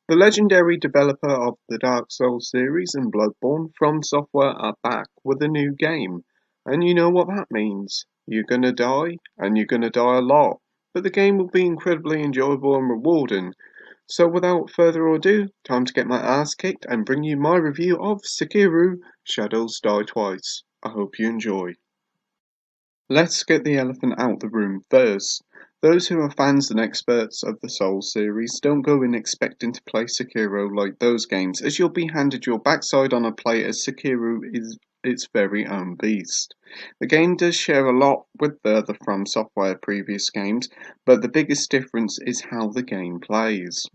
The legendary developer of the Dark Souls series and Bloodborne, From Software, are back with a new game. And you know what that means. You're gonna die, and you're gonna die a lot. But the game will be incredibly enjoyable and rewarding. So without further ado, time to get my ass kicked and bring you my review of Sekiro Shadows Die Twice. I hope you enjoy. Let's get the elephant out the room first. Those who are fans and experts of the Souls series don't go in expecting to play Sekiro like those games, as you'll be handed your backside on a plate as Sekiro is its very own beast. The game does share a lot with the other From Software previous games, but the biggest difference is how the game plays.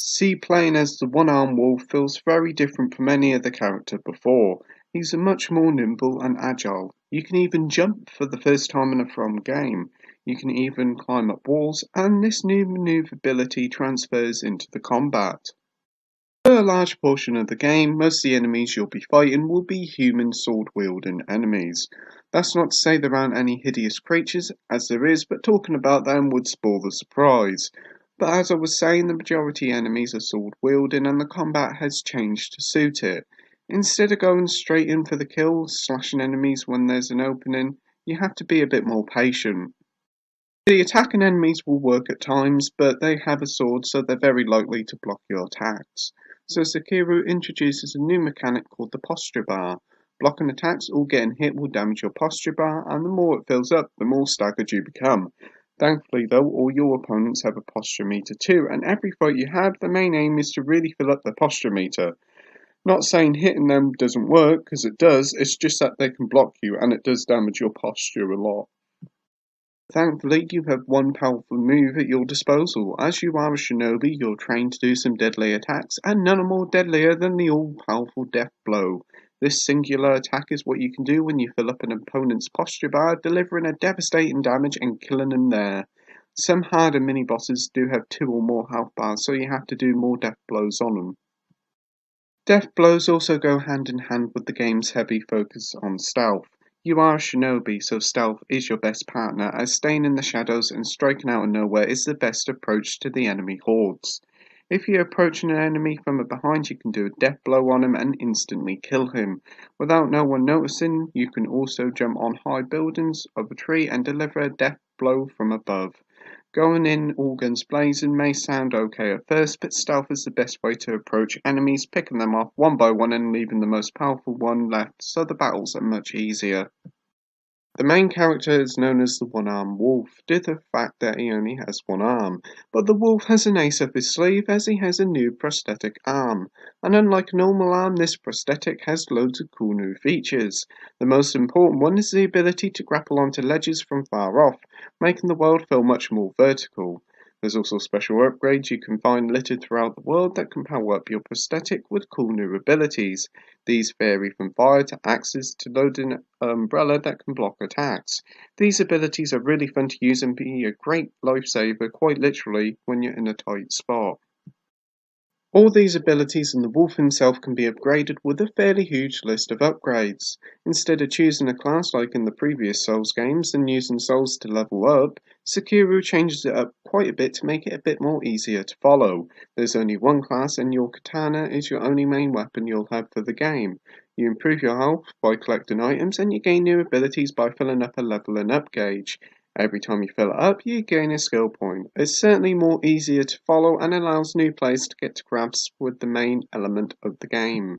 See, playing as the one-armed wolf feels very different from any other character before. He's much more nimble and agile. You can even jump for the first time in a From game. You can even climb up walls, and this new maneuverability transfers into the combat. For a large portion of the game, most of the enemies you'll be fighting will be human sword-wielding enemies. That's not to say there aren't any hideous creatures, as there is, but talking about them would spoil the surprise. But as I was saying, the majority enemies are sword-wielding and the combat has changed to suit it. Instead of going straight in for the kill, slashing enemies when there's an opening, you have to be a bit more patient. The attacking enemies will work at times, but they have a sword, so they're very likely to block your attacks. So Sekiro introduces a new mechanic called the posture bar. Blocking attacks or getting hit will damage your posture bar, and the more it fills up, the more staggered you become. Thankfully though, all your opponents have a posture meter too, and every fight you have, the main aim is to really fill up the posture meter. Not saying hitting them doesn't work, because it does, it's just that they can block you, and it does damage your posture a lot. Thankfully, you have one powerful move at your disposal. As you are a shinobi, you're trained to do some deadly attacks, and none are more deadlier than the all-powerful Death Blow. This singular attack is what you can do when you fill up an opponent's posture bar, delivering a devastating damage and killing them there. Some harder mini-bosses do have 2 or more health bars, so you have to do more death blows on them. Death blows also go hand in hand with the game's heavy focus on stealth. You are a shinobi, so stealth is your best partner, as staying in the shadows and striking out of nowhere is the best approach to the enemy hordes. If you're approaching an enemy from behind, you can do a death blow on him and instantly kill him. Without no one noticing, you can also jump on high buildings of a tree and deliver a death blow from above. Going in all guns blazing may sound okay at first, but stealth is the best way to approach enemies, picking them off one by one and leaving the most powerful one left, so the battles are much easier. The main character is known as the one-armed wolf, due to the fact that he only has one arm, but the wolf has an ace up his sleeve as he has a new prosthetic arm, and unlike a normal arm, this prosthetic has loads of cool new features. The most important one is the ability to grapple onto ledges from far off, making the world feel much more vertical. There's also special upgrades you can find littered throughout the world that can power up your prosthetic with cool new abilities. These vary from fire to axes to loading an umbrella that can block attacks. These abilities are really fun to use and be a great lifesaver, quite literally, when you're in a tight spot. All these abilities and the wolf himself can be upgraded with a fairly huge list of upgrades. Instead of choosing a class like in the previous Souls games and using souls to level up, Sekiro changes it up quite a bit to make it a bit more easier to follow. There's only one class and your katana is your only main weapon you'll have for the game. You improve your health by collecting items and you gain new abilities by filling up a leveling up gauge. Every time you fill it up, you gain a skill point. It's certainly more easier to follow and allows new players to get to grasp with the main element of the game.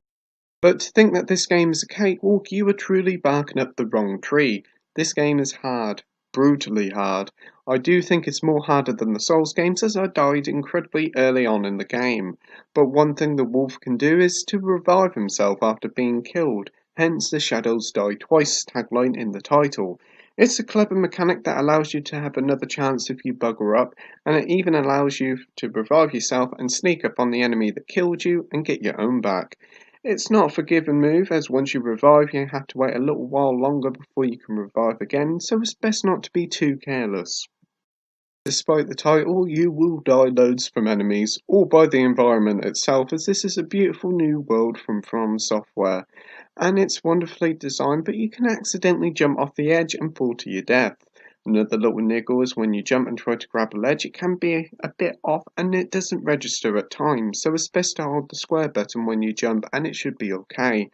But to think that this game is a cakewalk, you are truly barking up the wrong tree. This game is hard, brutally hard. I do think it's more harder than the Souls games as I died incredibly early on in the game. But one thing the wolf can do is to revive himself after being killed, hence the Shadows Die Twice tagline in the title. It's a clever mechanic that allows you to have another chance if you bugger up, and it even allows you to revive yourself and sneak up on the enemy that killed you and get your own back. It's not a forgiving move, as once you revive you have to wait a little while longer before you can revive again, so it's best not to be too careless. Despite the title, you will die loads from enemies, or by the environment itself, as this is a beautiful new world from Software, and it's wonderfully designed, but you can accidentally jump off the edge and fall to your death. Another little niggle is when you jump and try to grab a ledge, it can be a bit off and it doesn't register at times, so it's best to hold the square button when you jump and it should be okay.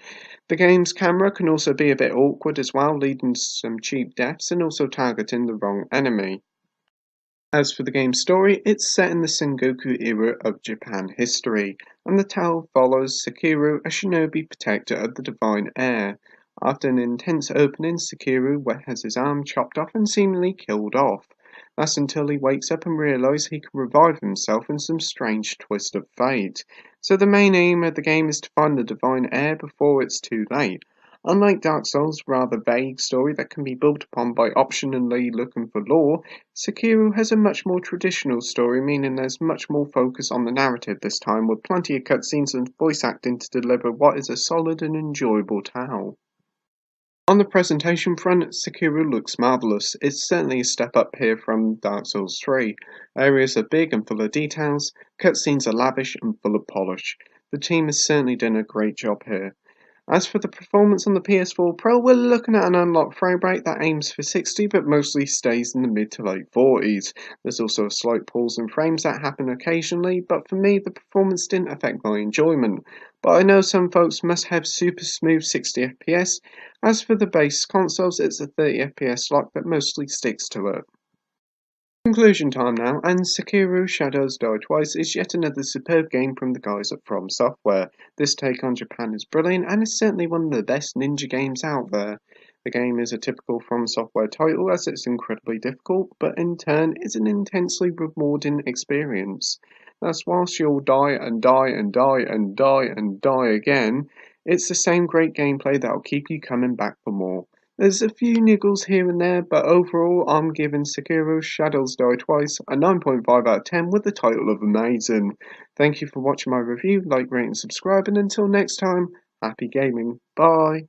The game's camera can also be a bit awkward as well, leading to some cheap deaths and also targeting the wrong enemy. As for the game's story, it's set in the Sengoku era of Japan history, and the tale follows Sekiro, a shinobi protector of the divine heir. After an intense opening, Sekiro has his arm chopped off and seemingly killed off. That's until he wakes up and realizes he can revive himself in some strange twist of fate. So the main aim of the game is to find the divine heir before it's too late. Unlike Dark Souls' rather vague story that can be built upon by optionally looking for lore, Sekiro has a much more traditional story, meaning there's much more focus on the narrative this time, with plenty of cutscenes and voice acting to deliver what is a solid and enjoyable tale. On the presentation front, Sekiro looks marvellous. It's certainly a step up here from Dark Souls 3. Areas are big and full of details, cutscenes are lavish and full of polish. The team has certainly done a great job here. As for the performance on the PS4 Pro, we're looking at an unlocked frame rate that aims for 60 but mostly stays in the mid to late 40s. There's also a slight pause in frames that happen occasionally, but for me the performance didn't affect my enjoyment. But I know some folks must have super smooth 60 FPS. As for the base consoles, it's a 30 FPS lock that mostly sticks to it. Conclusion time now, and Sekiro Shadows Die Twice is yet another superb game from the guys at From Software. This take on Japan is brilliant and is certainly one of the best ninja games out there. The game is a typical From Software title as it's incredibly difficult, but in turn is an intensely rewarding experience. Thus, whilst you'll die and die and die and die and die again, it's the same great gameplay that'll keep you coming back for more. There's a few niggles here and there, but overall I'm giving Sekiro Shadows Die Twice a 9.5 out of 10 with the title of amazing. Thank you for watching my review, like, rate and subscribe, and until next time, happy gaming, bye!